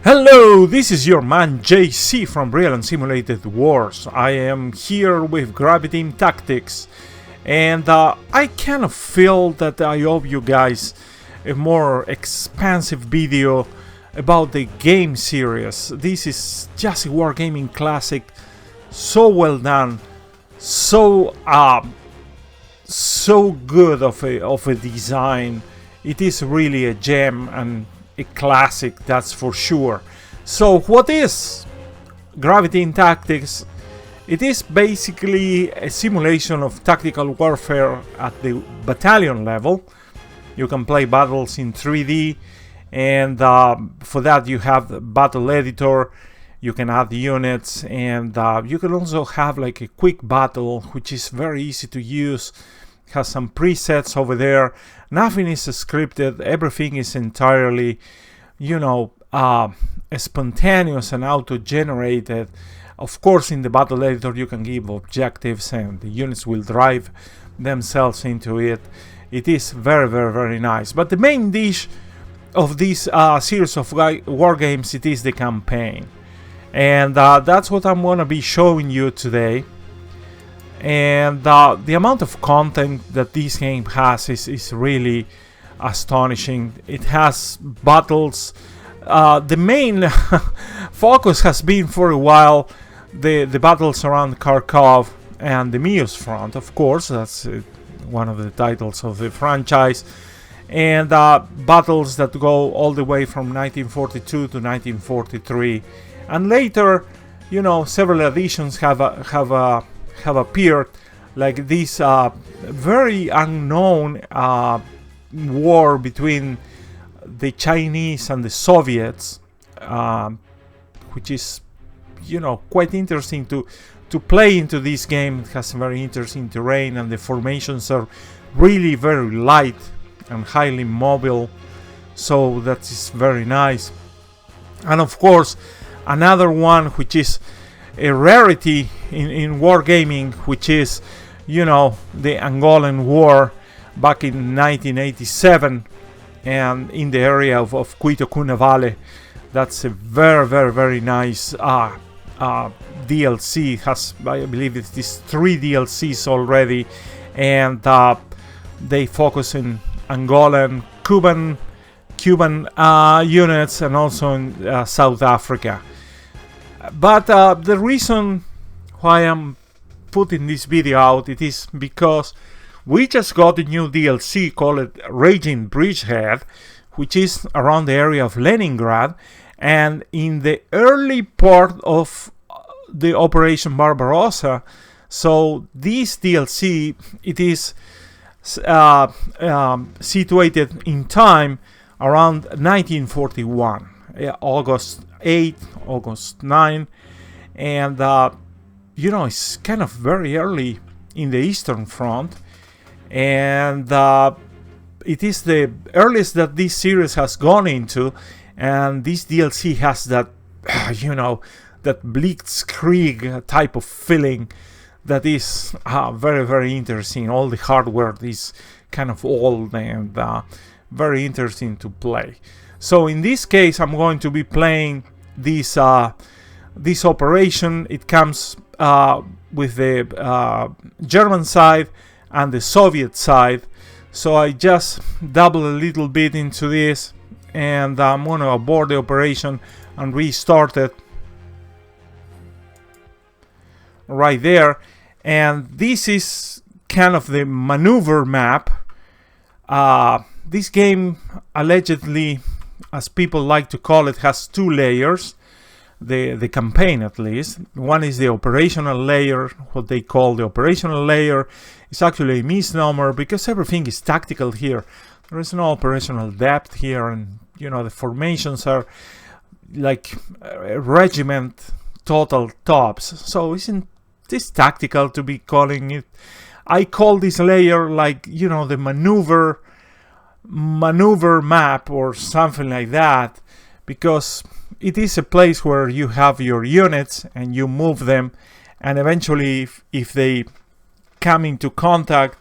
Hello, this is your man JC from Real and Simulated Wars. I am here with Graviteam Tactics, and I kind of feel that I owe you guys a more expansive video about the game series. This is just a wargaming classic, so well done, so good of a design. It is really a gem and a classic, that's for sure. So what is Graviteam Tactics? It is basically a simulation of tactical warfare at the battalion level. You can play battles in 3D, and for that you have the battle editor. You can add units, and you can also have like a quick battle, which is very easy to use. Has some presets over there. Nothing is scripted. Everything is entirely, spontaneous and auto-generated. Of course, in the battle editor you can give objectives, and the units will drive themselves into it. It is very, very, very nice. But the main dish of this series of war games, it is the campaign, and that's what I'm gonna be showing you today. And the amount of content that this game has is really astonishing. It has battles. The main focus has been for a while the battles around Kharkov and the Mius front, of course. That's one of the titles of the franchise. And battles that go all the way from 1942 to 1943. And later, several editions have appeared, like this very unknown war between the Chinese and the Soviets, which is quite interesting to play into this game. It has very interesting terrain, and the formations are really very light and highly mobile, so that is very nice. And of course, another one which is a rarity in wargaming, which is the Angolan War back in 1987, and in the area of Cuito Cunavale. That's a very, very, very nice DLC. Has, I believe, it's these 3 DLCs already, and they focus in Angolan, Cuban units, and also in South Africa. But the reason why I'm putting this video out, it is because we just got a new DLC called Raging Bridgehead, which is around the area of Leningrad, and in the early part of the Operation Barbarossa. So this DLC, it is situated in time around 1941, August 8, August 9, and it's kind of very early in the Eastern Front, and it is the earliest that this series has gone into, and this DLC has that that blitzkrieg type of feeling that is very, very interesting. All the hardware is kind of old and very interesting to play. So in this case, I'm going to be playing this operation. It comes with the German side and the Soviet side. So I just double a little bit into this, and I'm going to abort the operation and restart it right there. And this is kind of the maneuver map. This game, allegedly, as people like to call it, has 2 layers. The campaign, at least. One is the operational layer. What they call the operational layer is actually a misnomer, because everything is tactical here. There is no operational depth here, and the formations are like regiment total tops. So isn't this tactical to be calling it? I call this layer like the maneuver map or something like that, because it is a place where you have your units and you move them, and eventually if they come into contact,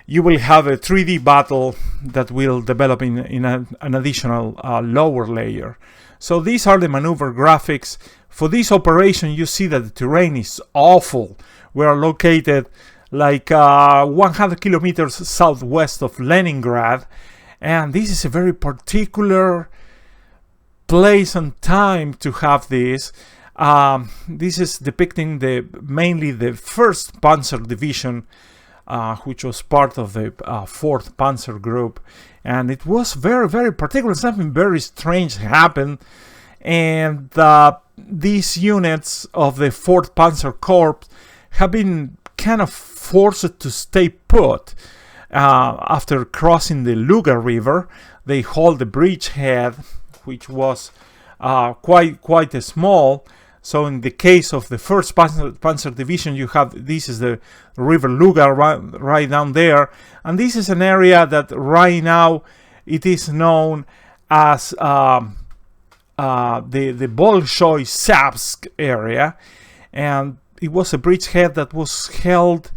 you will have a 3D battle that will develop in an additional lower layer. So these are the maneuver graphics. For this operation, you see that the terrain is awful. We are located like 100 kilometers southwest of Leningrad, and this is a very particular place and time to have this. This is depicting mainly the 1st Panzer Division, which was part of the 4th Panzer Group, and it was very, very particular. Something very strange happened, and these units of the 4th Panzer Corps have been kind of forced to stay put. After crossing the Luga River, they hold the bridgehead, which was quite small. So in the case of the 1st Panzer Division, you have, this is the river Luga right down there, and this is an area that right now it is known as the Bolshoi-Savsk area, and it was a bridgehead that was held,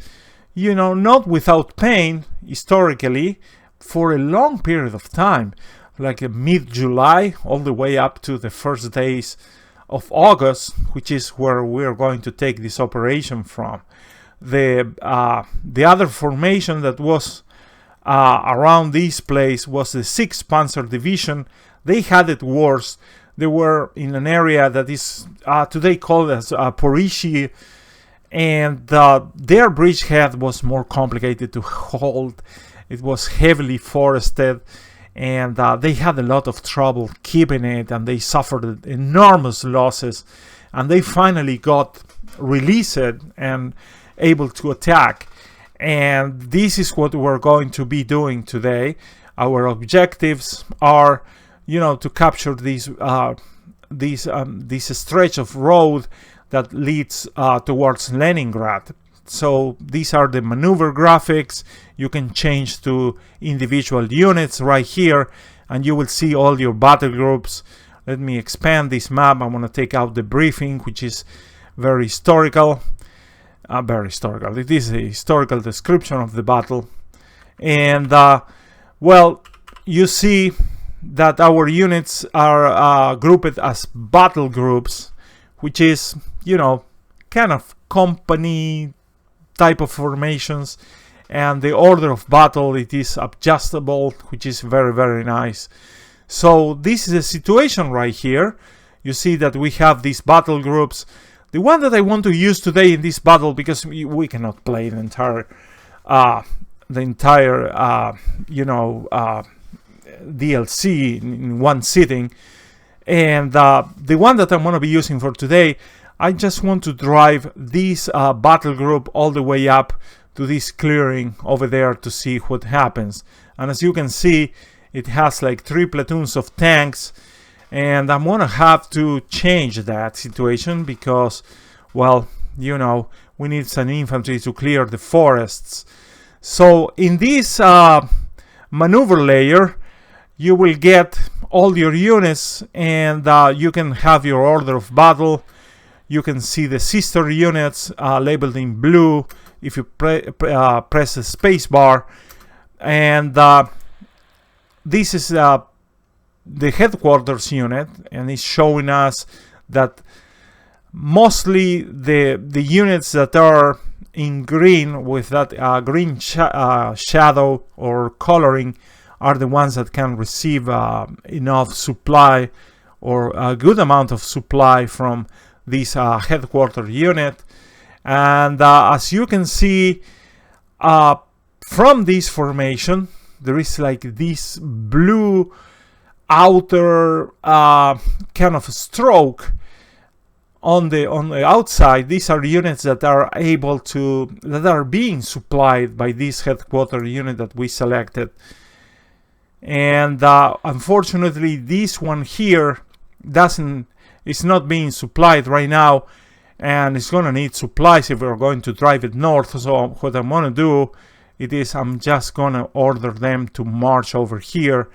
you know, not without pain historically for a long period of time, like mid-July all the way up to the first days of August, which is where we're going to take this operation from. The other formation that was around this place was the 6th Panzer Division. They had it worse. They were in an area that is today called as Porishi, and their bridgehead was more complicated to hold. It was heavily forested, and they had a lot of trouble keeping it, and they suffered enormous losses, and they finally got released and able to attack. And this is what we're going to be doing today. Our objectives are, you know, to capture this stretch of road that leads towards Leningrad. So these are the maneuver graphics. You can change to individual units right here, and you will see all your battle groups. Let me expand this map. I want to take out the briefing, which is very historical. It is a historical description of the battle. And well, you see that our units are grouped as battle groups, which is, you know, kind of company type of formations, and the order of battle, it is adjustable, which is very, very nice. So this is the situation right here. You see that we have these battle groups. The one that I want to use today in this battle, because we cannot play the entire DLC in one sitting, and the one that I'm going to be using for today, I just want to drive this battle group all the way up to this clearing over there to see what happens. And as you can see, it has like 3 platoons of tanks, and I'm gonna have to change that situation because, well, you know, we need some infantry to clear the forests. So in this maneuver layer, you will get all your units, and you can have your order of battle. You can see the sister units labeled in blue if you press the space bar, and this is the headquarters unit, and it's showing us that mostly the units that are in green with that green shadow or coloring are the ones that can receive enough supply or a good amount of supply from this headquarters unit. And as you can see from this formation, there is like this blue outer kind of stroke on the outside. These are units that are being supplied by this headquarters unit that we selected. And unfortunately, this one here it's not being supplied right now, and it's gonna need supplies if we're going to drive it north. So what I'm gonna do is I'm just gonna order them to march over here,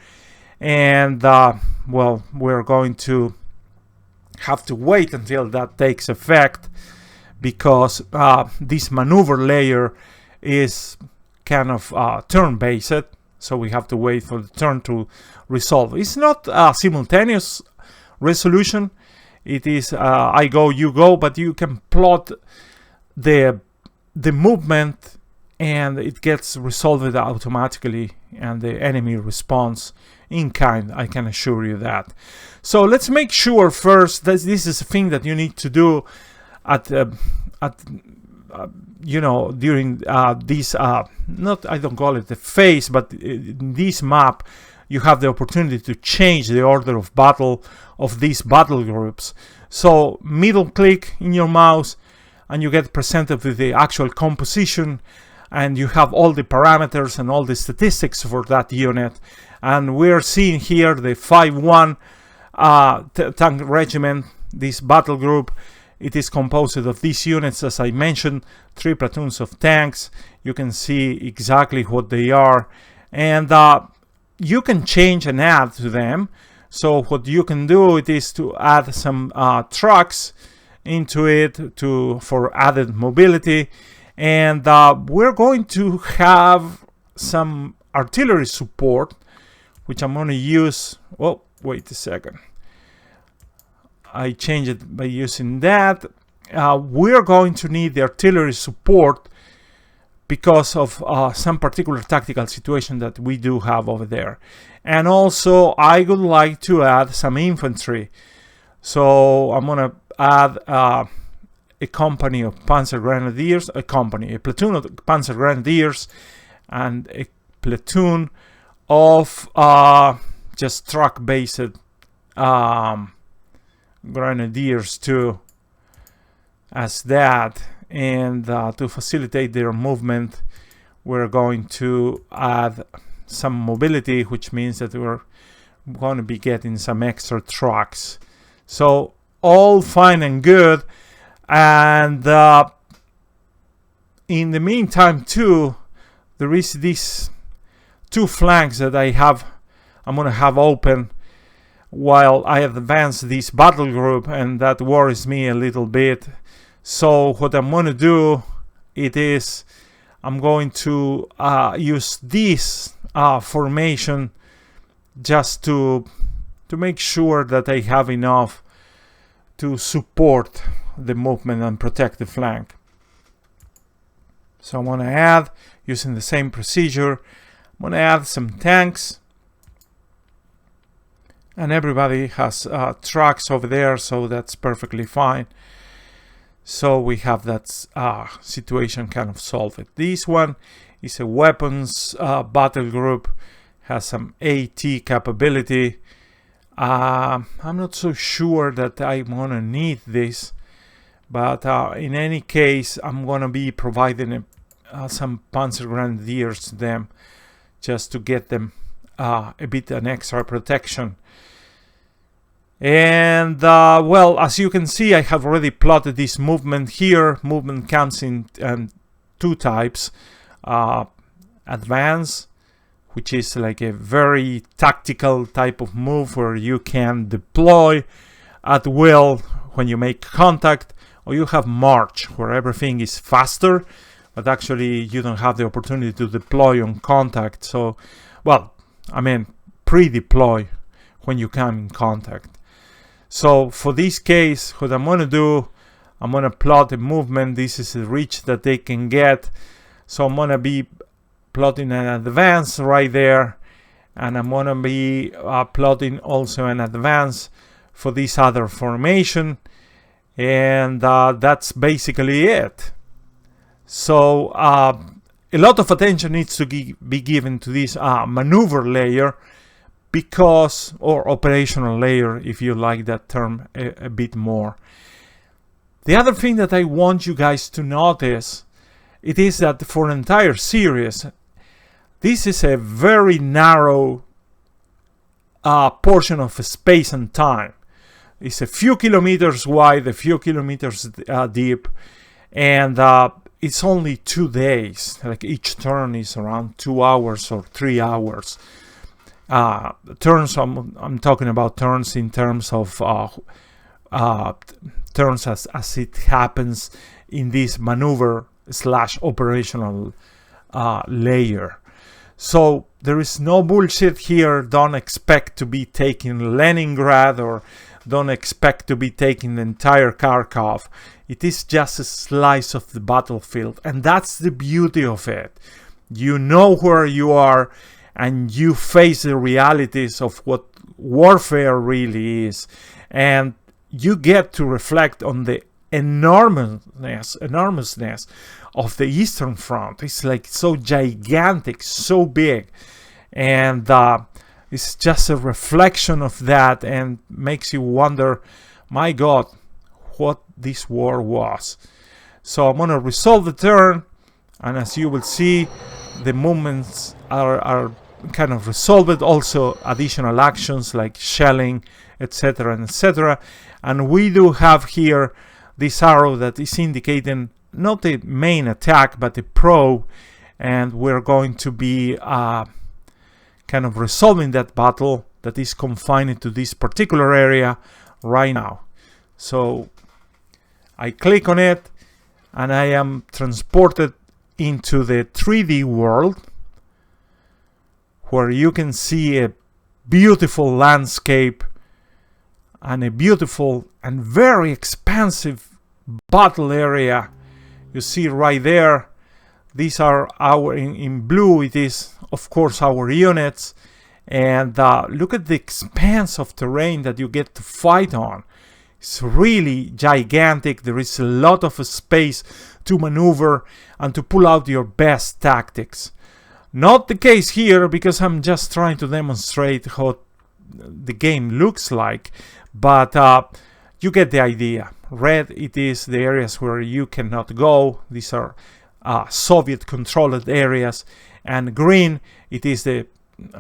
and well, we're going to have to wait until that takes effect, because this maneuver layer is kind of turn-based, so we have to wait for the turn to resolve. It's not simultaneous resolution. It is I go, you go, but you can plot the movement and it gets resolved automatically, and the enemy responds in kind. I can assure you that. So let's make sure first that this is a thing that you need to do at you know, during this not, I don't call it the phase, but in this map you have the opportunity to change the order of battle of these battle groups. So middle click in your mouse and you get presented with the actual composition, and you have all the parameters and all the statistics for that unit. And we're seeing here the 5-1 tank regiment, this battle group. It is composed of these units, as I mentioned, 3 platoons of tanks. You can see exactly what they are, and you can change and add to them. So what you can do it is to add some trucks into it for added mobility, and we're going to have some artillery support, which I'm going to use. Oh, wait a second. I changed it by using that. We're going to need the artillery support because of some particular tactical situation that we do have over there. And also, I would like to add some infantry. So I'm going to add a company of Panzer Grenadiers, a platoon of Panzer Grenadiers, and a platoon of just truck-based Grenadiers too, as that. And to facilitate their movement, we're going to add some mobility, which means that we're going to be getting some extra trucks. So all fine and good. And in the meantime too, there is these 2 flanks that I'm going to have open while I advance this battle group, and that worries me a little bit. So what I'm going to do it is I'm going to use this formation just to make sure that I have enough to support the movement and protect the flank. So I'm going to add, using the same procedure, I'm going to add some tanks. And everybody has trucks over there, so that's perfectly fine. So we have that situation kind of solved. This one is a weapons battle group, has some AT capability. I'm not so sure that I'm gonna need this, but in any case, I'm gonna be providing some Panzer Grenadiers to them, just to get them a bit an extra protection. And well, as you can see, I have already plotted this movement here. Movement comes in 2 types. Advance, which is like a very tactical type of move where you can deploy at will when you make contact, or you have march, where everything is faster, but actually you don't have the opportunity to deploy on contact. So, well, I mean, pre-deploy when you come in contact. So for this case, what I'm going to do, I'm going to plot a movement. This is the reach that they can get. So I'm going to be plotting an advance right there. And I'm going to be plotting also an advance for this other formation. And that's basically it. So a lot of attention needs to be given to this maneuver layer, because, or operational layer, if you like that term a bit more. The other thing that I want you guys to notice, it is that for an entire series, this is a very narrow portion of space and time. It's a few kilometers wide, a few kilometers deep, and it's only 2 days. Like each turn is around 2 hours or 3 hours. Turns, I'm talking about turns in terms of turns as it happens in this maneuver / operational layer. So there is no bullshit here. Don't expect to be taking Leningrad, or don't expect to be taking the entire Kharkov. It is just a slice of the battlefield, and that's the beauty of it. You know where you are, and you face the realities of what warfare really is, and you get to reflect on the enormousness of the Eastern Front. It's like so gigantic, so big, and it's just a reflection of that, and makes you wonder, my God, what this war was. So I'm gonna resolve the turn, and as you will see, the movements are kind of resolved. Also additional actions like shelling, etc, etc. And we do have here this arrow that is indicating not the main attack but the probe, and we're going to be kind of resolving that battle that is confined to this particular area right now. So I click on it, and I am transported into the 3D world, where you can see a beautiful landscape and a beautiful and very expansive battle area. You see right there, these are our, in blue it is of course our units, and look at the expanse of terrain that you get to fight on. It's really gigantic. There is a lot of space to maneuver and to pull out your best tactics. Not the case here, because I'm just trying to demonstrate how the game looks like, but you get the idea. Red, it is the areas where you cannot go. These are Soviet controlled areas, and green, it is the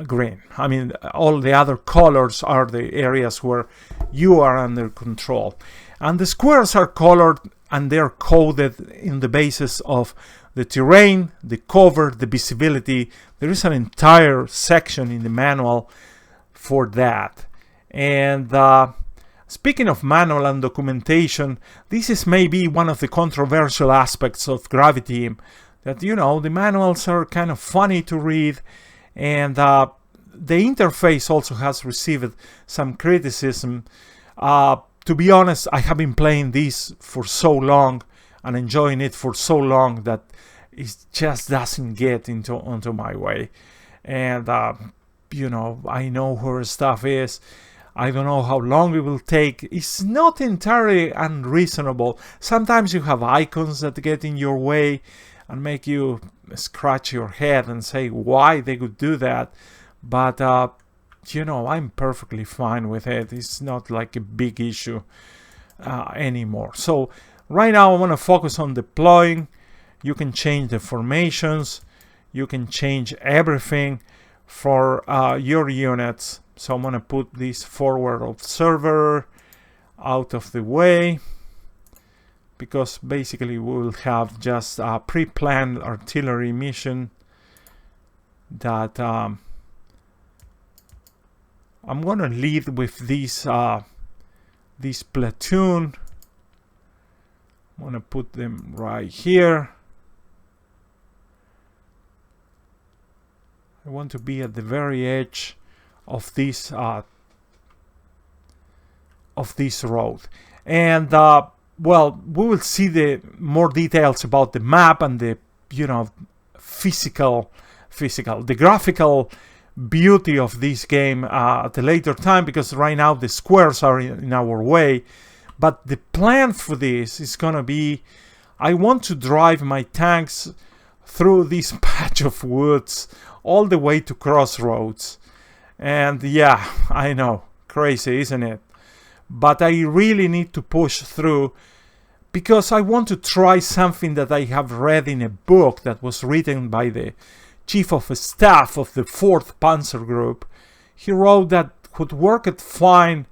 green. I mean, all the other colors are the areas where you are under control. And the squares are colored, and they're coded in the basis of the terrain, the cover, the visibility. There is an entire section in the manual for that. And speaking of manual and documentation, this is maybe one of the controversial aspects of Graviteam, that, you know, the manuals are kind of funny to read, and the interface also has received some criticism. To be honest, I have been playing this for so long and enjoying it for so long that it just doesn't get onto my way. And you know, I know where stuff is. I don't know how long it will take. It's not entirely unreasonable. Sometimes you have icons that get in your way and make you scratch your head and say why they could do that. But you know, I'm perfectly fine with it. It's not like a big issue anymore. So right now I want to focus on deploying. You can change the formations. You can change everything for your units. So I'm going to put this forward observer out of the way, because basically we will have just a pre-planned artillery mission that I'm going to lead with this platoon. I'm going to put them right here. I want to be at the very edge of this road, and well, we will see the more details about the map and the, you know, the graphical beauty of this game at a later time, because right now the squares are in our way. But the plan for this is gonna be, I want to drive my tanks through this patch of woods all the way to Crossroads. And yeah, I know, crazy, isn't it? But I really need to push through, because I want to try something that I have read in a book that was written by the Chief of Staff of the 4th Panzer Group. He wrote that what worked fine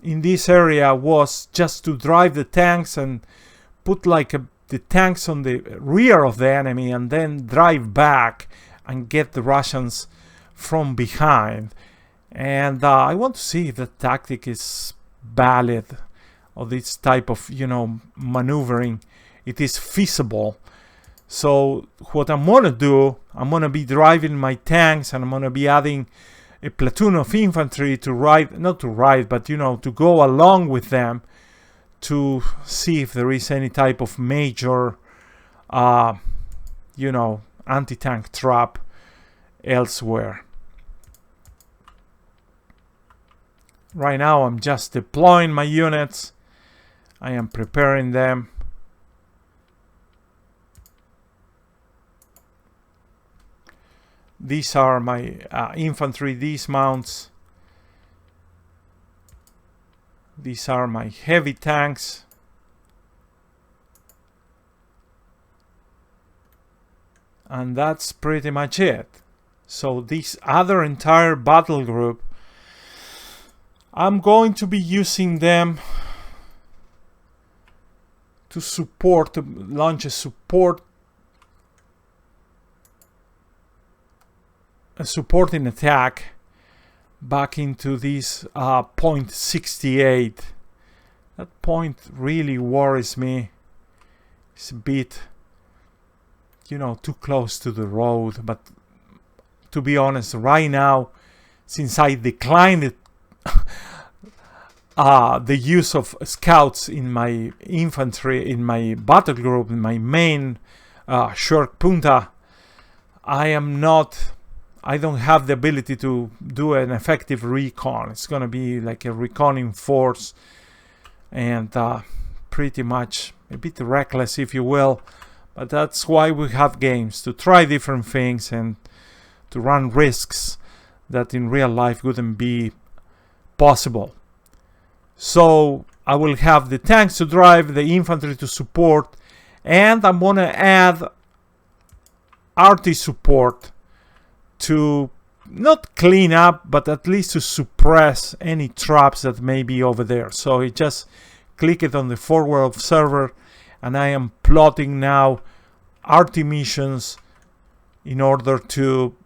in this area was just to drive the tanks and put like the tanks on the rear of the enemy, and then drive back and get the Russians from behind. And I want to see if the tactic is valid, or this type of, you know, maneuvering, it is feasible. So what I'm gonna do, I'm gonna be driving my tanks, and I'm gonna be adding a platoon of infantry to ride, not to ride, but to go along with them to see if there is any type of major anti-tank trap elsewhere. Right now I'm just deploying my units. I am preparing them. These are my infantry dismounts. These are my heavy tanks. And that's pretty much it. So this other entire battle group, I'm going to be using them to support, to launch a supporting attack back into this point 68. That point really worries me. It's a bit, too close to the road. But to be honest, right now, since I declined it, the use of scouts in my infantry, in my battle group, in my main short punta, I don't have the ability to do an effective recon. It's going to be like a reconning force, and pretty much a bit reckless, if you will. But that's why we have games, to try different things and to run risks that in real life wouldn't be possible. So I will have the tanks to drive, the infantry to support, and I'm going to add RT support to not clean up, but at least to suppress any traps that may be over there. So I just click it on the forward observer, and I am plotting now RT missions in order to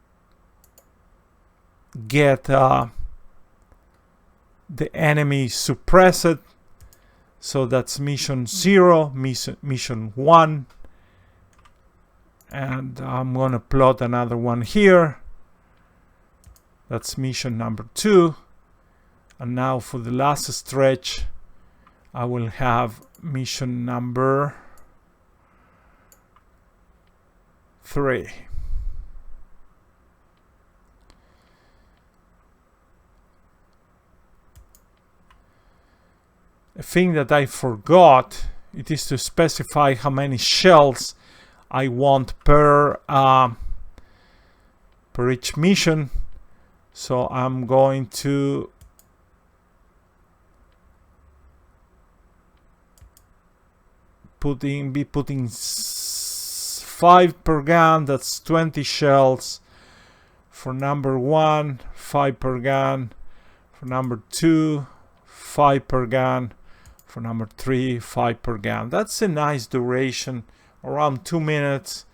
get the enemy suppressed. So that's mission 0, mission 1, and I'm gonna plot another one here. That's mission number 2, and now for the last stretch I will have mission number 3. A thing that I forgot, it is to specify how many shells I want per each mission. So I'm going to be putting 5 per gun. That's 20 shells for number 1, 5 per gun for number 2, 5 per gun for number 3, 5 per gun. That's a nice duration, around 2 minutes.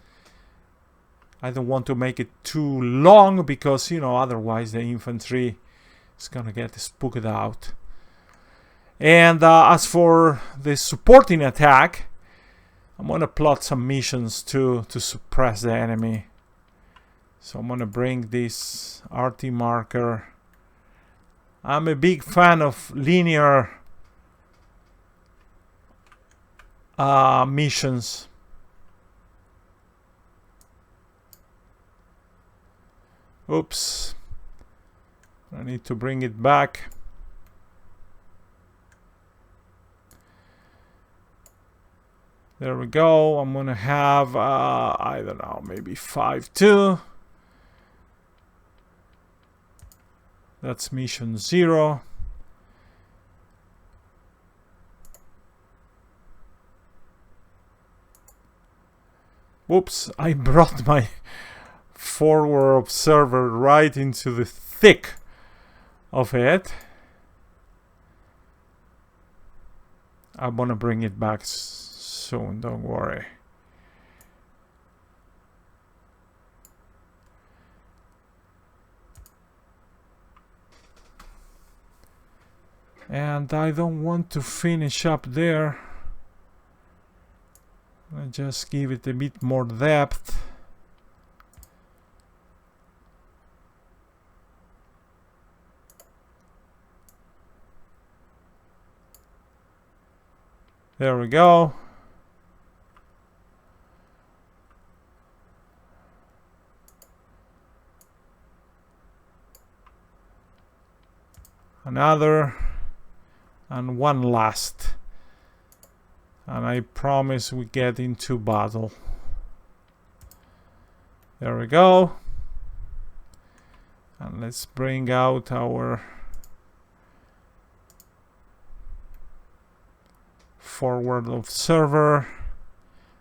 I don't want to make it too long because, otherwise the infantry is gonna get spooked out. And as for the supporting attack, I'm gonna plot some missions to suppress the enemy. So I'm gonna bring this RT marker. I'm a big fan of linear missions. Oops, I need to bring it back. There we go. I'm gonna have I don't know, maybe 5-2. That's mission 0. Whoops, I brought my forward observer right into the thick of it. I'm gonna bring it back soon, don't worry. And I don't want to finish up there. I just give it a bit more depth. There we go. Another and one last, and I promise we get into battle. There we go. And let's bring out our forward observer.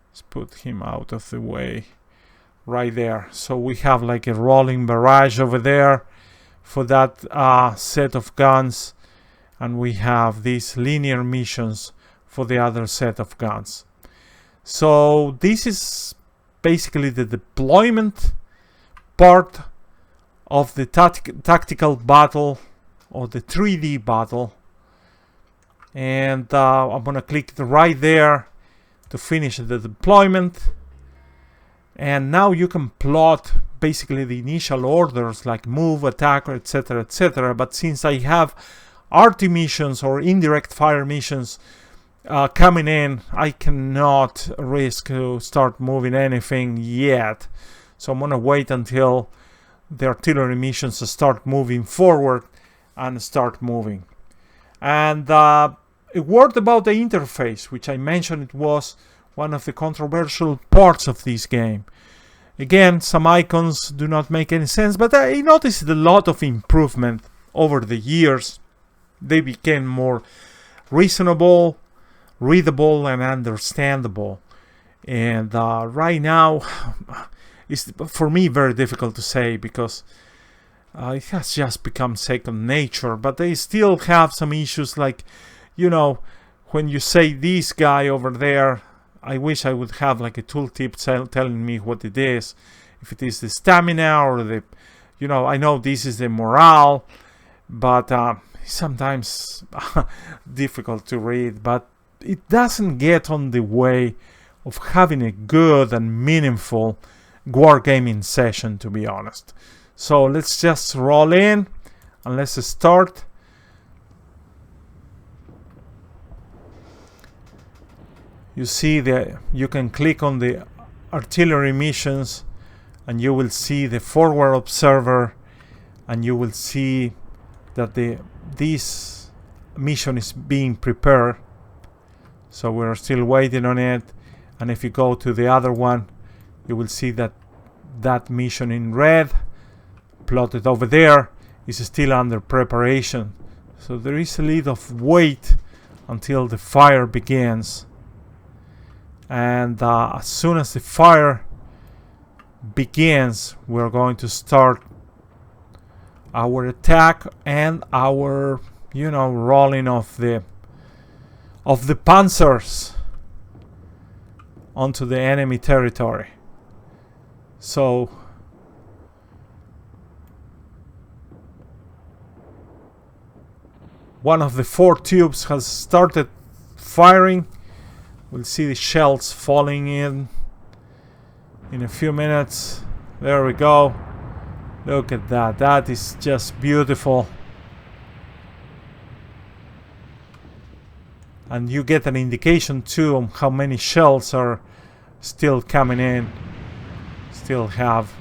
Let's put him out of the way right there. So we have like a rolling barrage over there for that set of guns, and we have these linear missions for the other set of guns. So this is basically the deployment part of the tactical battle, or the 3D battle. And I'm gonna click right there to finish the deployment. And now you can plot basically the initial orders like move, attack, etc, etc. But since I have RT missions or indirect fire missions coming in, I cannot risk to start moving anything yet. So I'm gonna wait until the artillery missions start moving forward and start moving. And a word about the interface, which I mentioned it was one of the controversial parts of this game. Again, some icons do not make any sense, but I noticed a lot of improvement over the years. They became more reasonable, readable, and understandable. And right now, it's for me very difficult to say, because it has just become second nature. But they still have some issues, like, you know, when you say this guy over there, I wish I would have like a tooltip telling me what it is. If it is the stamina or the, you know, I know this is the morale, but sometimes difficult to read. But it doesn't get on the way of having a good and meaningful wargaming session, to be honest. So let's just roll in and let's start. You see that you can click on the artillery missions and you will see the forward observer, and you will see that this mission is being prepared. So we're still waiting on it. And if you go to the other one, you will see that that mission in red plotted over there is still under preparation. So there is a little of wait until the fire begins. And as soon as the fire begins, we're going to start our attack and our, you know, rolling of the panzers onto the enemy territory. So one of the 4 tubes has started firing. We'll see the shells falling in a few minutes. There we go. Look at that. That is just beautiful. And you get an indication too on how many shells are still coming in. Still have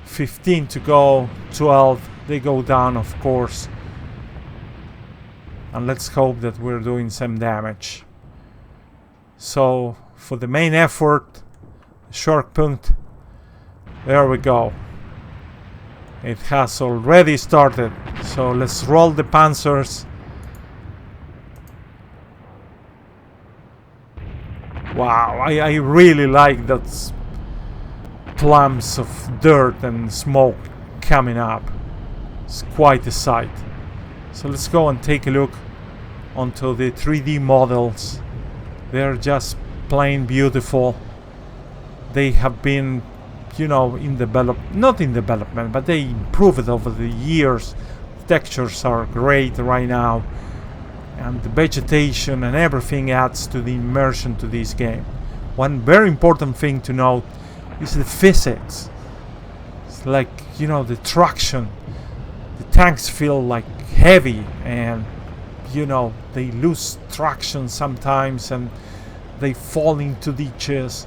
15 to go, 12. They go down, of course. And let's hope that we're doing some damage. So for the main effort, short punct, there we go. It has already started. So let's roll the panzers. Wow, I really like that clumps of dirt and smoke coming up. It's quite a sight. So let's go and take a look onto the 3D models. They're just plain beautiful. They have been, you know, not in development, but they improved over the years. Textures are great right now, and the vegetation and everything adds to the immersion to this game. One very important thing to note is the physics. It's like, you know, the traction. The tanks feel like heavy, and you know, they lose traction sometimes and they fall into ditches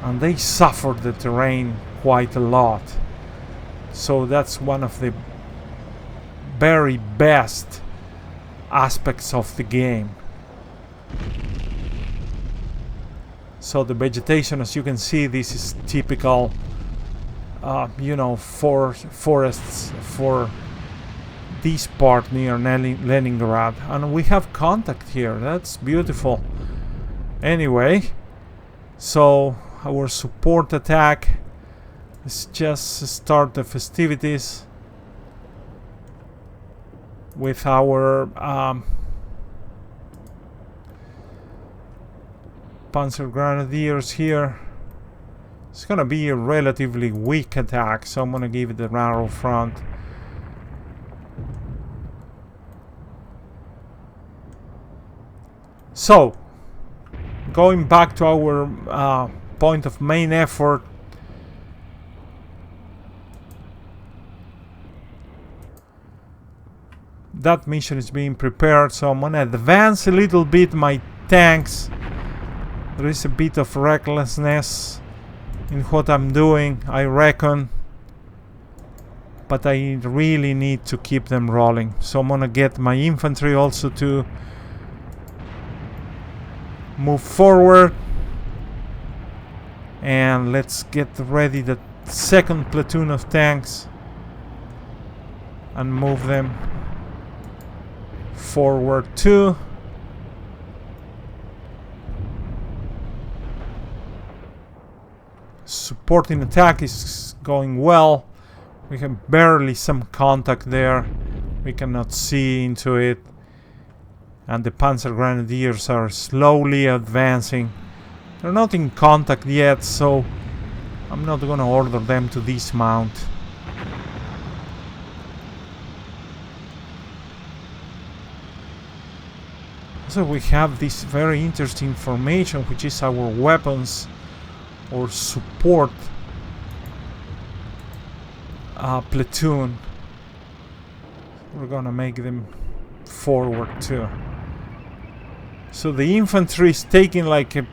and they suffer the terrain quite a lot. So that's one of the very best aspects of the game. So the vegetation, as you can see, this is typical you know, forests for this part near Leningrad, and we have contact here. That's beautiful. Anyway, so our support attack is just start the festivities with our Panzer Grenadiers here. It's gonna be a relatively weak attack, so I'm gonna give it a narrow front. So, going back to our point of main effort, that mission is being prepared, so I'm gonna advance a little bit my tanks. There is a bit of recklessness in what I'm doing, I reckon, but I really need to keep them rolling. So I'm gonna get my infantry also to move forward, and let's get ready the second platoon of tanks and move them forward too. Supporting attack is going well. We have barely some contact there. We cannot see into it. And the Panzer Grenadiers are slowly advancing. They're not in contact yet, so I'm not gonna order them to dismount. So we have this very interesting formation, which is our weapons or support platoon. We're gonna make them forward too. So the infantry is taking like a,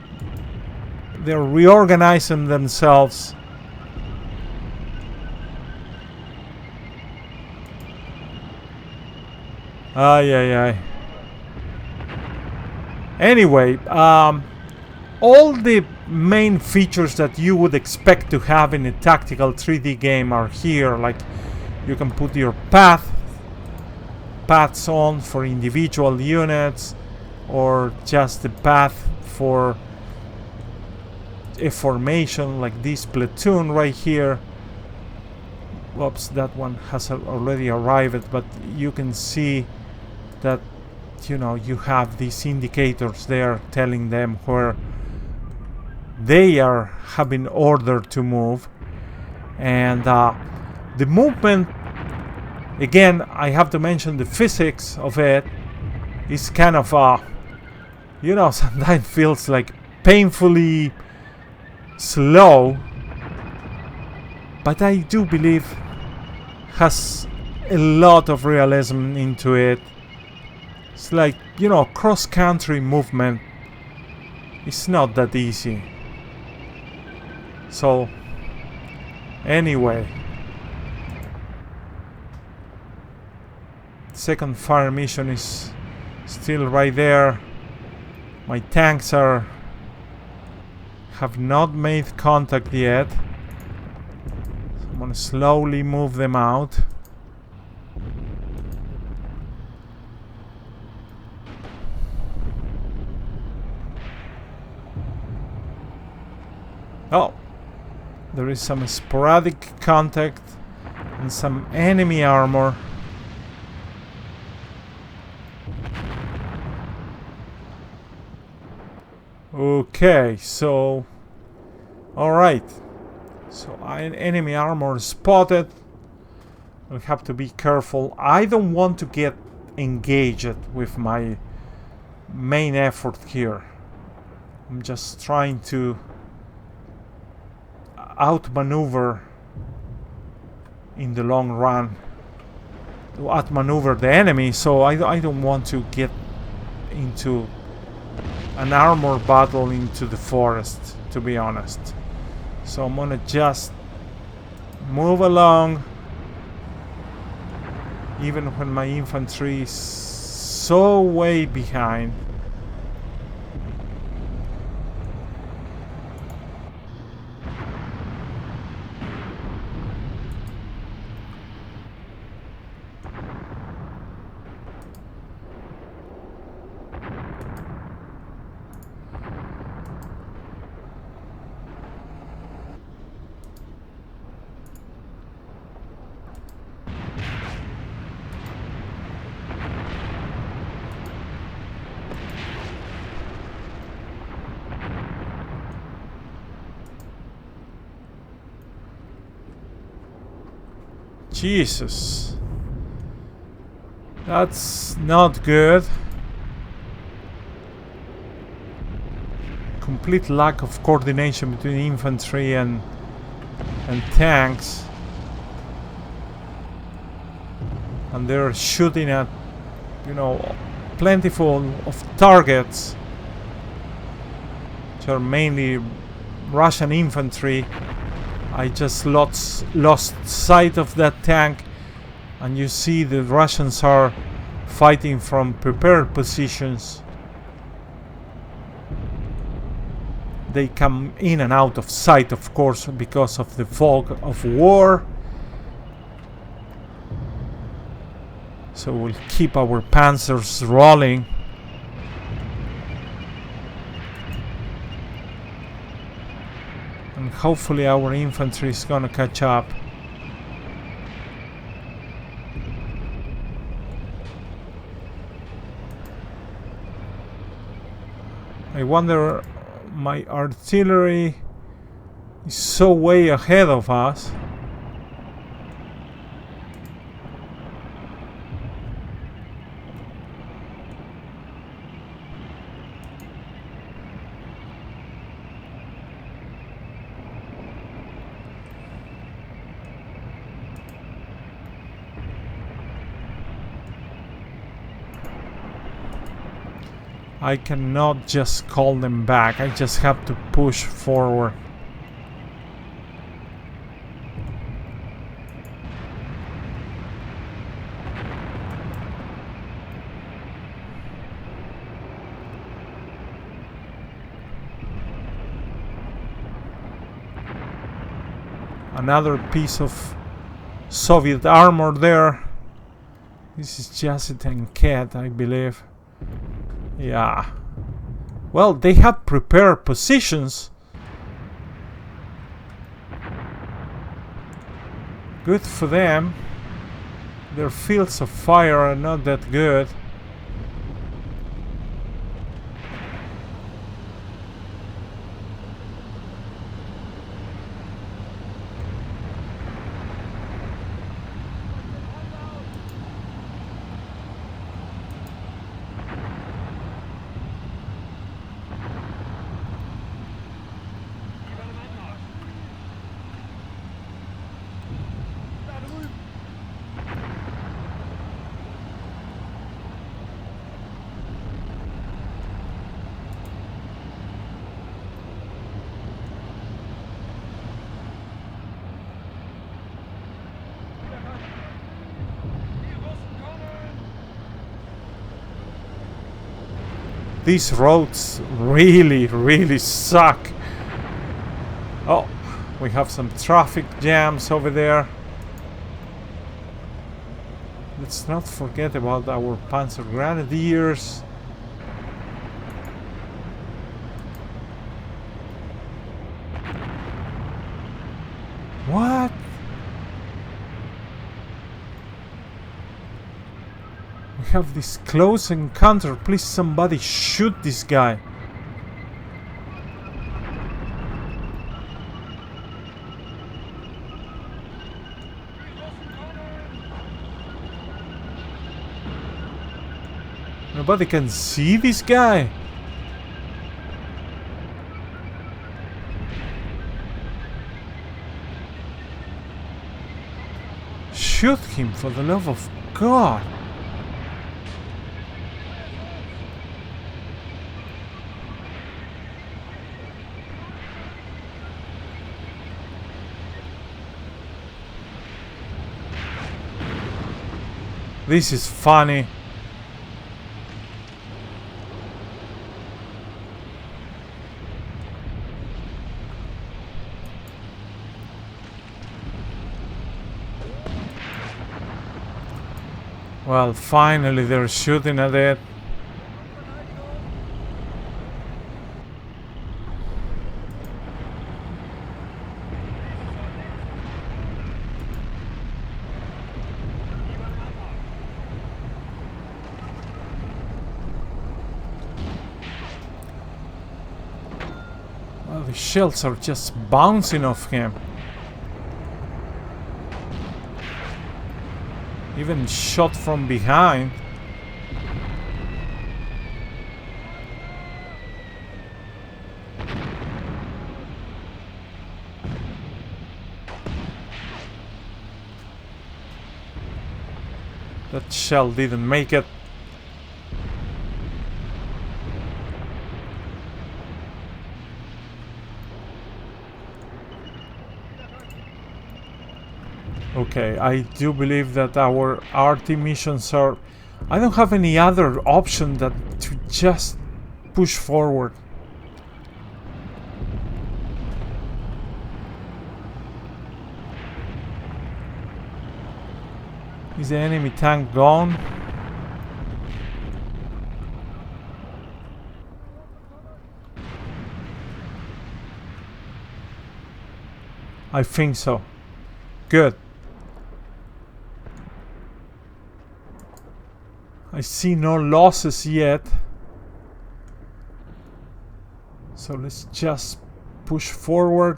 they're reorganizing themselves. Anyway, all the main features that you would expect to have in a tactical 3D game are here. Like, you can put your paths on for individual units, or just the path for a formation like this platoon right here. Whoops, that one has already arrived, but you can see that, you know, you have these indicators there telling them where they have been ordered to move. And the movement, again, I have to mention the physics of it is kind of you know, sometimes feels like painfully slow, but I do believe has a lot of realism into it. It's like, you know, cross-country movement. It's not that easy. So, anyway, second fire mission is still right there. My tanks have not made contact yet. So I'm gonna slowly move them out. Oh, there is some sporadic contact and some enemy armor. Okay, so alright, so enemy armor spotted. We'll have to be careful. I don't want to get engaged with my main effort here. I'm just trying to outmaneuver in the long run, to outmaneuver the enemy, so I don't want to get into an armor battle into the forest, to be honest. So I'm gonna just move along, even when my infantry is so way behind. Jesus, that's not good. Complete lack of coordination between infantry and tanks, and they're shooting at, you know, plentiful of targets, which are mainly Russian infantry. I just lost sight of that tank, and you see the Russians are fighting from prepared positions. They come in and out of sight, of course, because of the fog of war. So we'll keep our panzers rolling. And hopefully our infantry is gonna catch up. I wonder, my artillery is so way ahead of us. I cannot just call them back. I just have to push forward. Another piece of Soviet armor there. This is just a tanket, I believe. Yeah. Well, they have prepared positions. Good for them. Their fields of fire are not that good. These roads really suck. Oh, we have some traffic jams over there. Let's not forget about our Panzer Grenadiers. What? We have this close encounter. Please, somebody shoot this guy. Nobody can see this guy. Shoot him, for the love of God. This is funny. Well, finally they're shooting at it. Well, the shells are just bouncing off him. Even shot from behind. That shell didn't make it. Okay, I do believe that our RT missions are... I don't have any other option than to just push forward. Is the enemy tank gone? I think so. Good. I see no losses yet. So let's just push forward.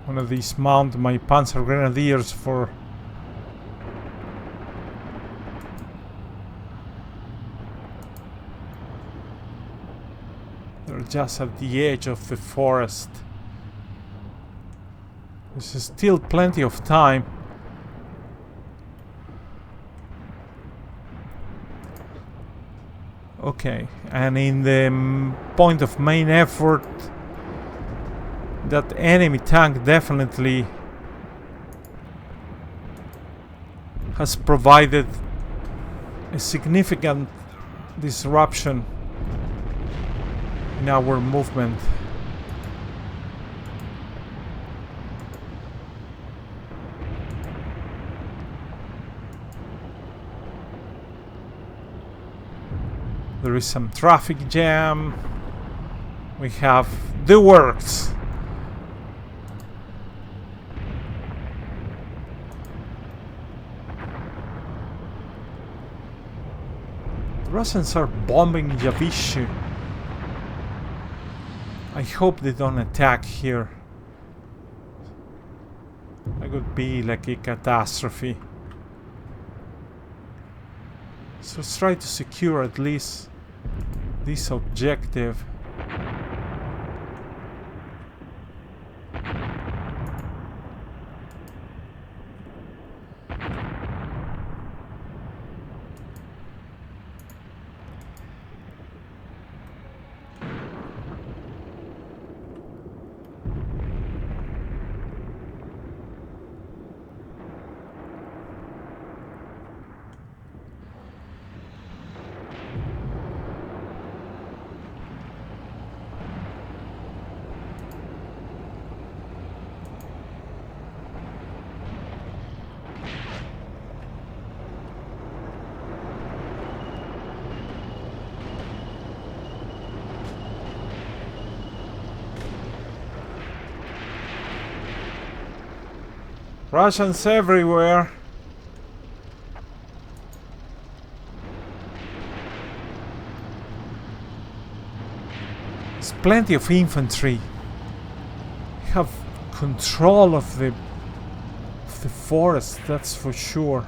One of these mount my Panzer Grenadiers for... They're just at the edge of the forest. There's still plenty of time. Okay, and in the point of main effort, that enemy tank definitely has provided a significant disruption in our movement. There is some traffic jam. We have the works. The Russians are bombing Yavish. I hope they don't attack here. That would be like a catastrophe. So let's try to secure at least this objective. Russians everywhere. There's plenty of infantry. We have control of the forest, that's for sure.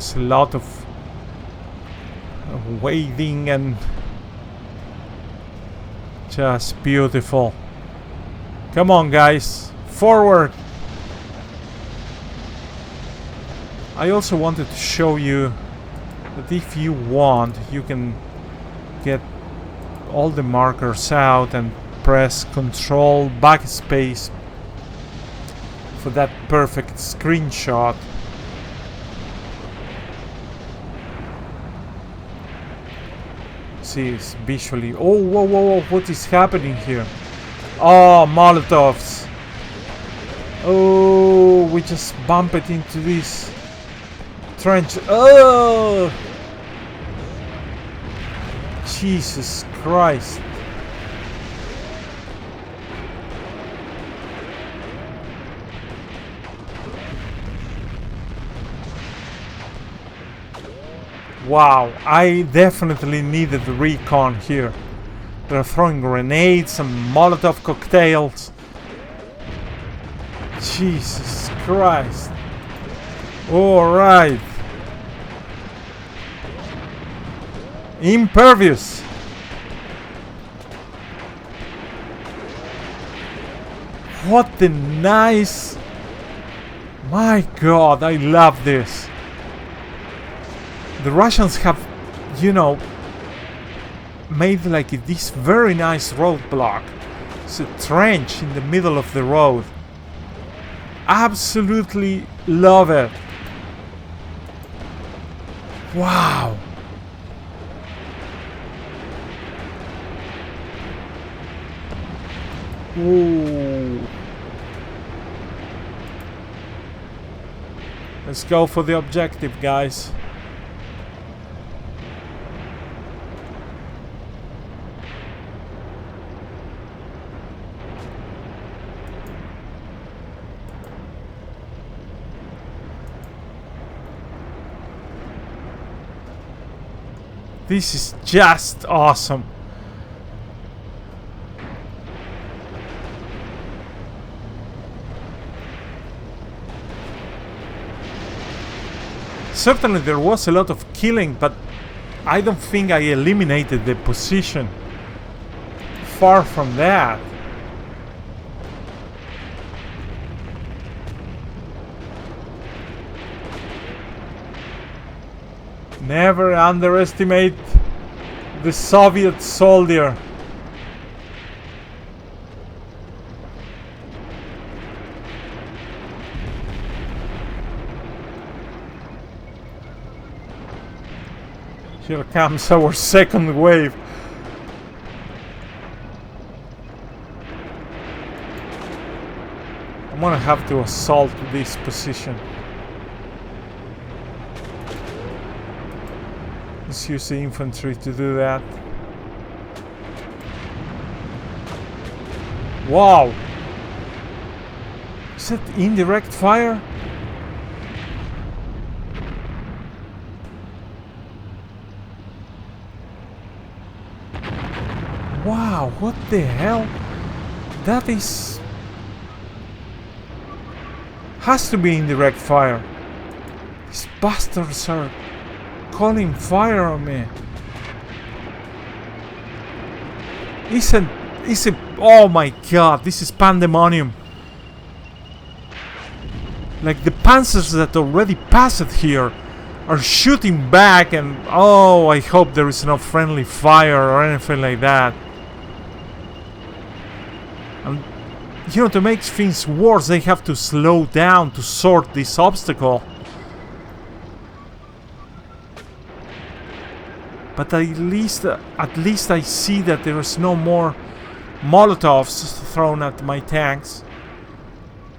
There's a lot of wading and just beautiful. Come on, guys, forward. I also wanted to show you that if you want, you can get all the markers out and press Control Backspace for that perfect screenshot. See, it's visually. Oh, whoa, whoa, whoa! What is happening here? Oh, Molotovs! Oh, we just bumped into this trench. Oh, Jesus Christ! Wow, I definitely needed recon here. They're throwing grenades and Molotov cocktails. Jesus Christ. Alright. Impervious. What the nice. My God, I love this. The Russians have, you know, made like this very nice roadblock. It's a trench in the middle of the road. Absolutely love it. Wow. Ooh. Let's go for the objective, guys. This is just awesome. Certainly there was a lot of killing, but I don't think I eliminated the position. Far from that. Never underestimate the Soviet soldier. Here comes our second wave. I'm gonna have to assault this position. Let's use the infantry to do that. Wow! Is that indirect fire? Wow, what the hell? That is... has to be indirect fire. These bastards are calling fire on me. Oh my God, this is pandemonium. Like the panzers that already passed here are shooting back, and oh, I hope there is no friendly fire or anything like that. And you know, to make things worse, they have to slow down to sort this obstacle. But at least I see that there is no more Molotovs thrown at my tanks,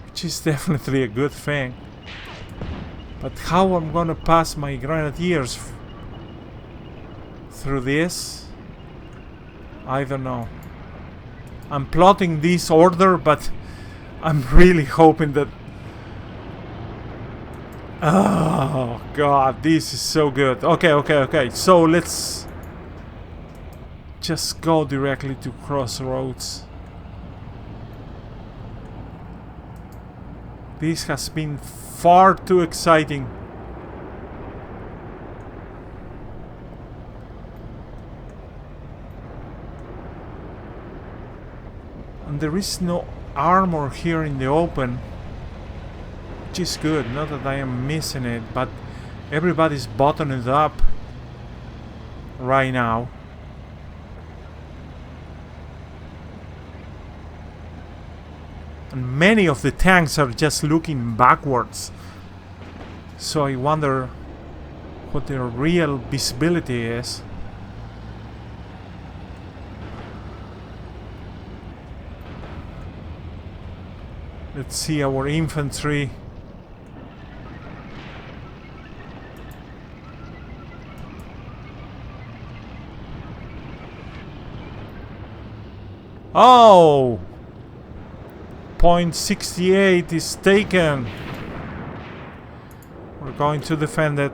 which is definitely a good thing. But how I'm gonna pass my grenadiers through this, I don't know. I'm plotting this order, but I'm really hoping that... Oh God, this is so good. Okay. So let's just go directly to Crossroads. This has been far too exciting. there is no armor here in the open, which is good. Not that I am missing it, but everybody's buttoned up right now. And many of the tanks are just looking backwards. So I wonder what their real visibility is. Let's see our infantry. Oh! Point 68 is taken. We're going to defend it.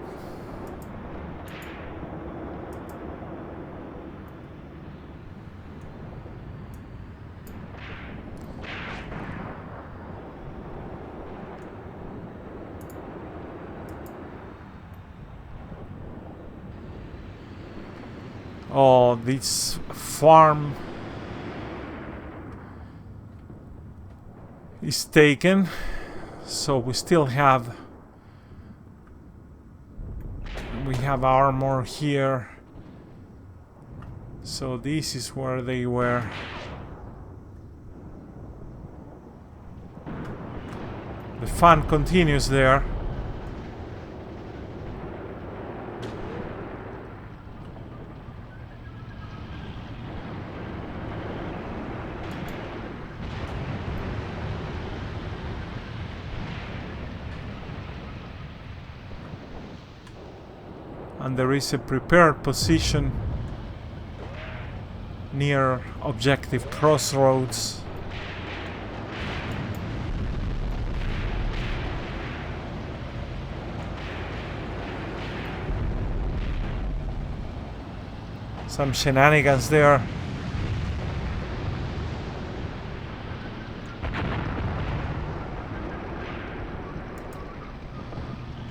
Oh, this farm is taken, so we still have armor here, so this is where they were. The fun continues there. And there is a prepared position near objective crossroads. Some shenanigans there.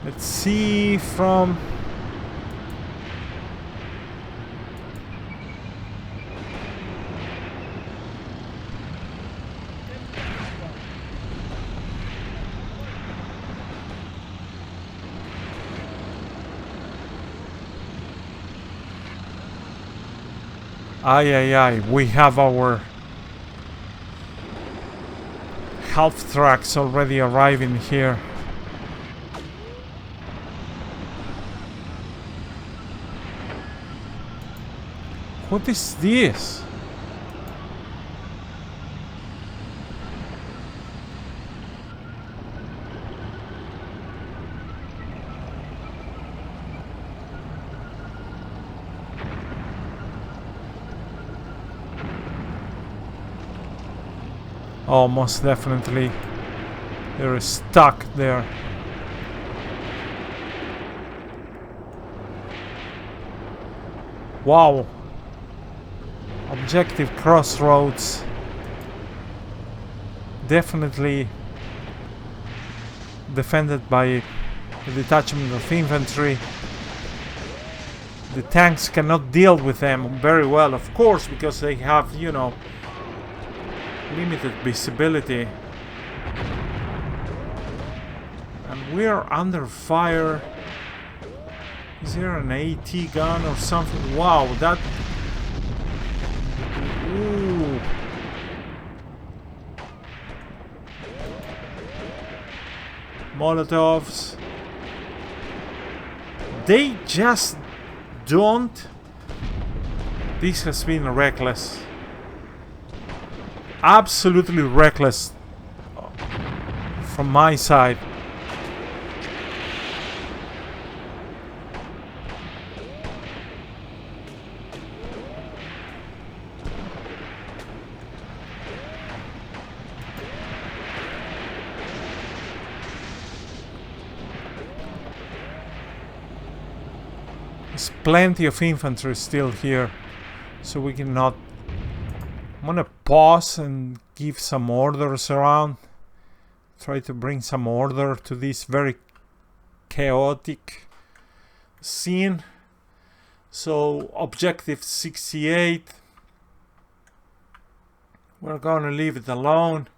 Let's see from... Aye, we have our half tracks already arriving here. What is this? Oh, most definitely. They're stuck there. Wow. Objective crossroads. Definitely defended by a detachment of infantry. The tanks cannot deal with them very well, of course, because they have, you know, limited visibility. And we're under fire. Is there an AT gun or something? Wow, that... Ooh. Molotovs. They just don't... This has been reckless. Absolutely reckless from my side. There's plenty of infantry still here, so we cannot... I'm gonna pause and give some orders around. Try to bring some order to this very chaotic scene. So, objective 68. We're gonna leave it alone.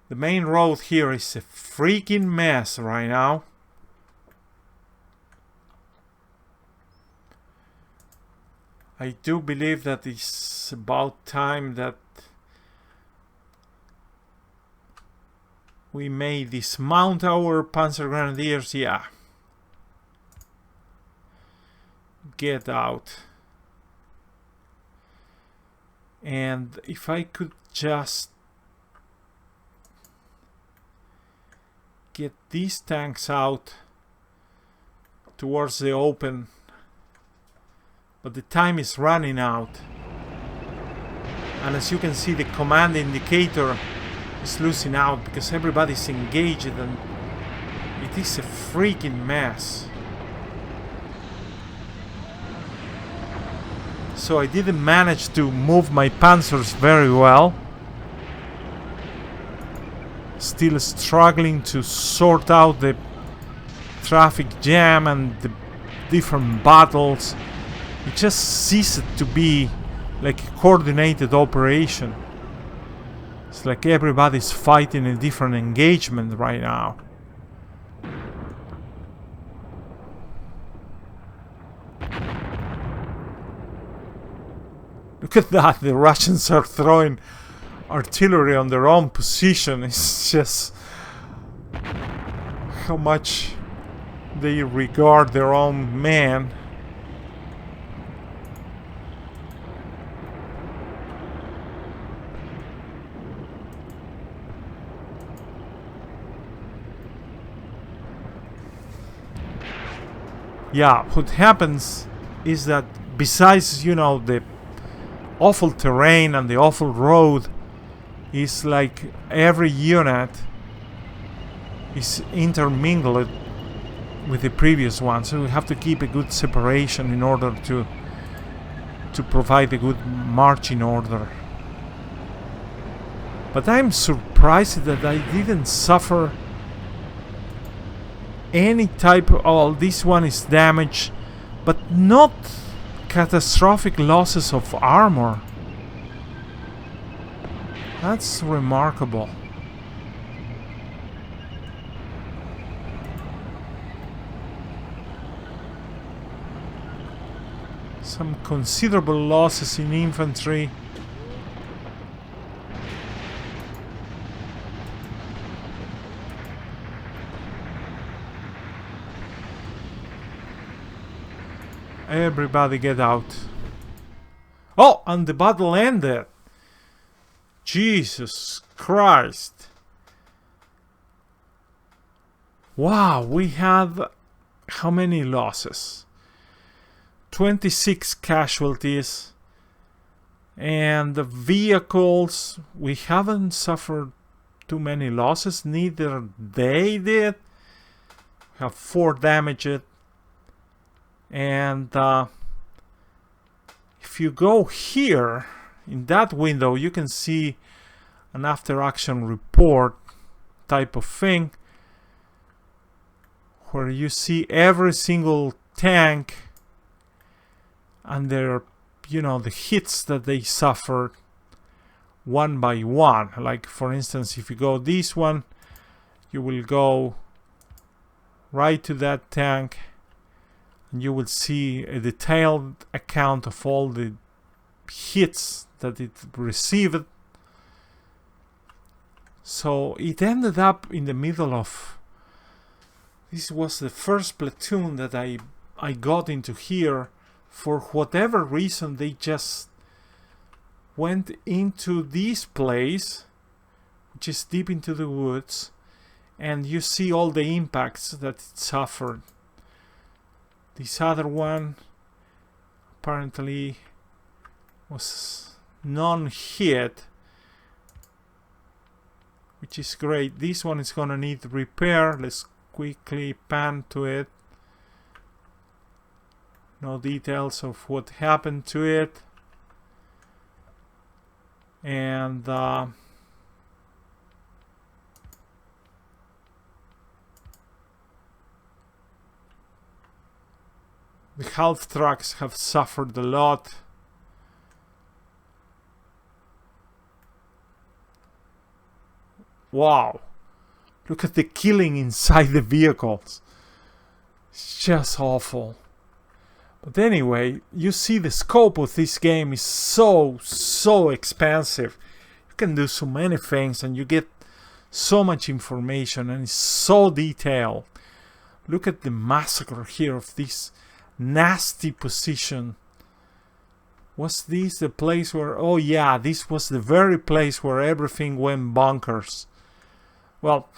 The main road here is a freaking mess right now. I do believe that it's about time that we may dismount our Panzer Grenadiers. Yeah. Get out. And if I could just get these tanks out towards the open, but the time is running out, and as you can see, the command indicator is losing out because everybody's engaged and it is a freaking mess. So I didn't manage to move my panzers very well. Still struggling to sort out the traffic jam and the different battles. It just ceased to be like a coordinated operation. It's like everybody's fighting a different engagement right now. Look at that, the Russians are throwing artillery on their own position. It's just how much they regard their own men. Yeah, what happens is that besides, you know, the awful terrain and the awful road, is like every unit is intermingled with the previous one, so we have to keep a good separation in order to provide a good marching order. But I'm surprised that I didn't suffer any type of... Oh, this one is damaged, but not catastrophic losses of armor. That's remarkable. Some considerable losses in infantry. Everybody get out. Oh, and the battle ended. Jesus Christ. Wow, we had how many losses? 26 casualties. And the vehicles, we haven't suffered too many losses. Neither they did. We have 4 damaged. And if you go here in that window, you can see an after action report type of thing where you see every single tank and their, you know, the hits that they suffered one by one. Like for instance, if you go this one, you will go right to that tank and you will see a detailed account of all the hits that it received. So it ended up in the middle of... This was the first platoon that I got into here. For whatever reason, they just went into this place, which is deep into the woods, and you see all the impacts that it suffered. This other one apparently was non-hit, which is great. This one is gonna need repair. Let's quickly pan to it. No details of what happened to it. And the half trucks have suffered a lot. wow, look at the killing inside the vehicles. It's just awful. But anyway, you see the scope of this game is so expansive. You can do so many things and you get so much information and it's so detailed. Look at the massacre here of this nasty position. Was this the place where... Oh yeah, this was the very place where everything went bonkers. Well,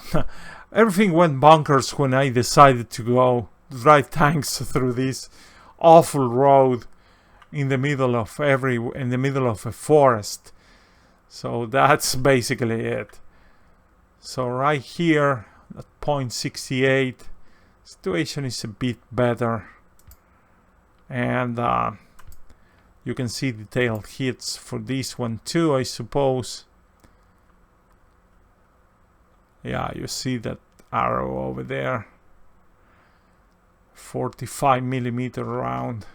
everything went bonkers when I decided to go drive tanks through this awful road in the middle of a forest. So that's basically it. So right here at point 68, situation is a bit better, and you can see detailed hits for this one too, I suppose. Yeah, you see that arrow over there. 45mm round.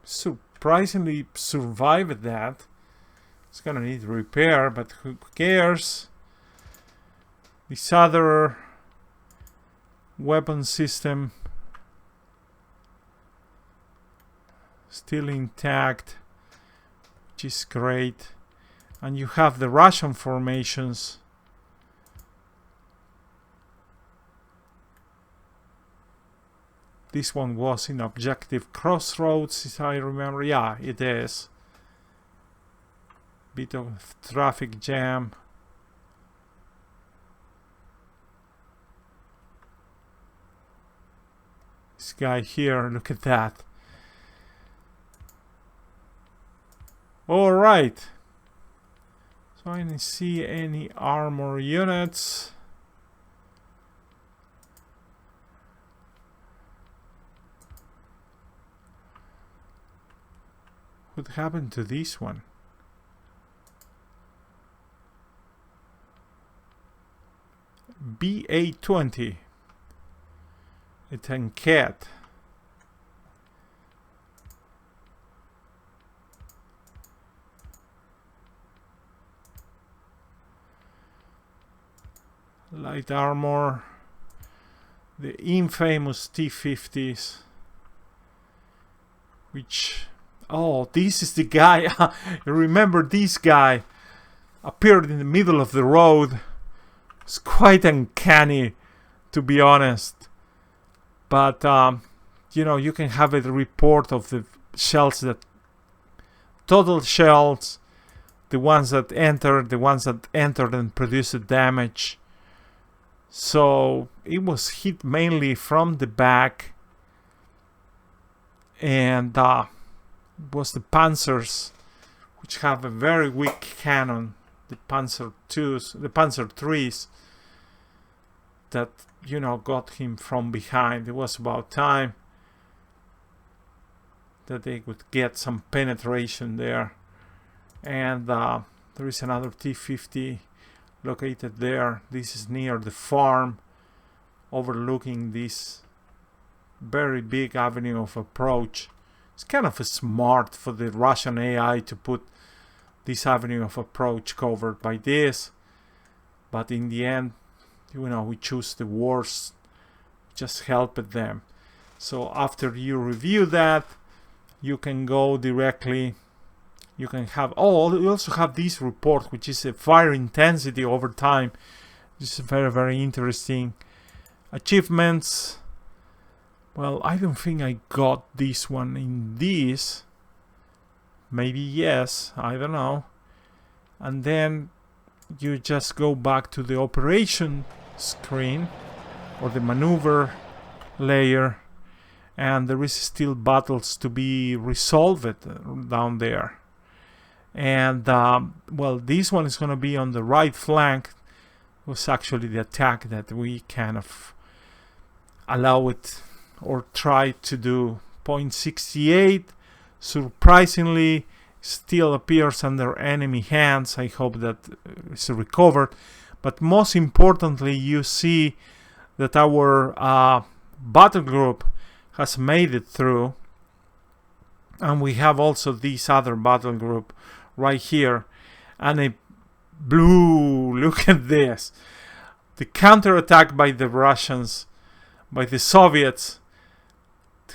Surprisingly survived that. It's gonna need repair, but who cares? This other weapon system still intact, which is great. And you have the Russian formations. This one was in Objective Crossroads, if I remember. Yeah, it is. Bit of traffic jam. This guy here, look at that. All right. So I didn't see any armor units. What happened to this one? BA-20. A tankette. Light armor. The infamous T-50s. Which... Oh, this is the guy. Remember, this guy appeared in the middle of the road. It's quite uncanny, to be honest. But, you know, you can have a report of the shells that... Total shells. The ones that entered and produced damage. So, it was hit mainly from the back. And, was the Panzers, which have a very weak cannon, the Panzer IIs, the Panzer IIIs, that, you know, got him from behind. It was about time that they would get some penetration there. And there is another T-50 located there. This is near the farm, overlooking this very big avenue of approach. It's kind of smart for the Russian AI to put this avenue of approach covered by this, but in the end, you know, we choose the worst, just helped them. So after you review that, you can go directly, you can have, oh, you also have this report, which is a fire intensity over time. This is very interesting. Achievements. Well, I don't think I got this one in this. Maybe yes, I don't know. And then you just go back to the operation screen or the maneuver layer, and there is still battles to be resolved down there. And well, this one is going to be on the right flank. It was actually the attack that we kind of allow it or try to do. Point 68, surprisingly, still appears under enemy hands. I hope that it's recovered. But most importantly, you see that our battle group has made it through. And we have also this other battle group right here. and a blue. Look at this. The counterattack by the Russians, by the Soviets,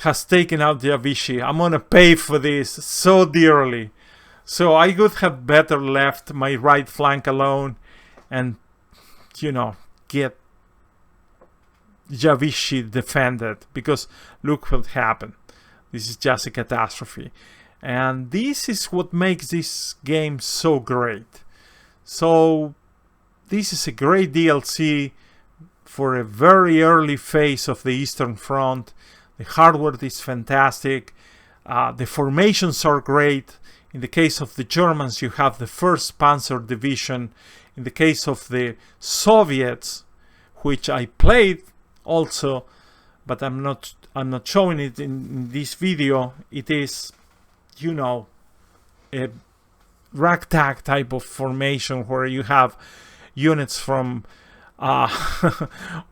has taken out Javishi. I'm gonna pay for this so dearly. So I would have better left my right flank alone and, you know, get Javishi defended, because look what happened. This is just a catastrophe. And this is what makes this game so great. So this is a great DLC for a very early phase of the Eastern Front. The hardware is fantastic. The formations are great. In the case of the Germans, you have the 1st Panzer Division. In the case of the Soviets, which I played also, but I'm not showing it in this video, it is, you know, a ragtag type of formation where you have units from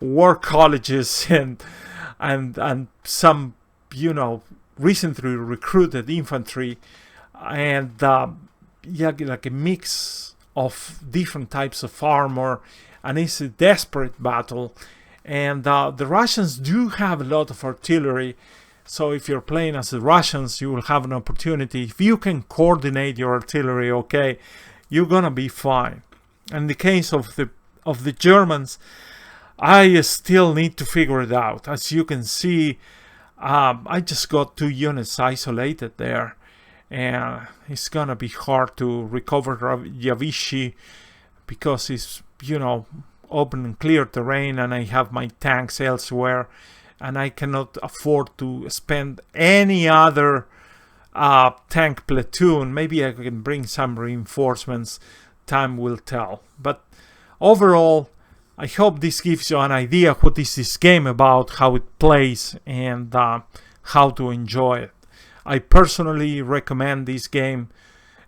war colleges and some, you know, recently recruited infantry, and yeah, like a mix of different types of armor, and it's a desperate battle. And the Russians do have a lot of artillery, so if you're playing as the Russians, you will have an opportunity. If you can coordinate your artillery, okay, you're gonna be fine. In the case of the Germans, I still need to figure it out. As you can see, I just got 2 units isolated there, and it's gonna be hard to recover Javishi because it's, you know, open and clear terrain, and I have my tanks elsewhere, and I cannot afford to spend any other tank platoon. Maybe I can bring some reinforcements. Time will tell. But overall, I hope this gives you an idea what is this game about, how it plays, and how to enjoy it. I personally recommend this game,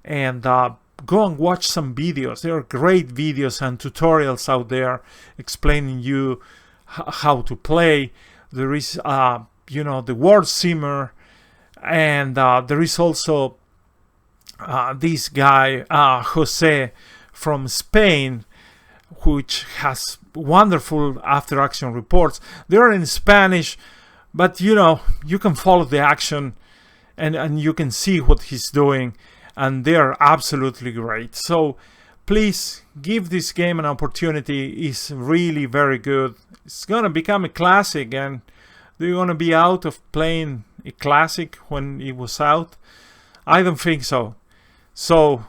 and go and watch some videos. There are great videos and tutorials out there explaining you how to play. There is, you know, the War Simmer, and there is also this guy, Jose from Spain, which has wonderful after-action reports. They're in Spanish, but, you know, you can follow the action and you can see what he's doing, and they are absolutely great. So please give this game an opportunity. It's really very good. It's gonna become a classic, and do you want to be out of playing a classic when it was out? I don't think so. So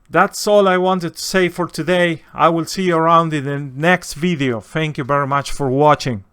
that's all I wanted to say for today. I will see you around in the next video. Thank you very much for watching.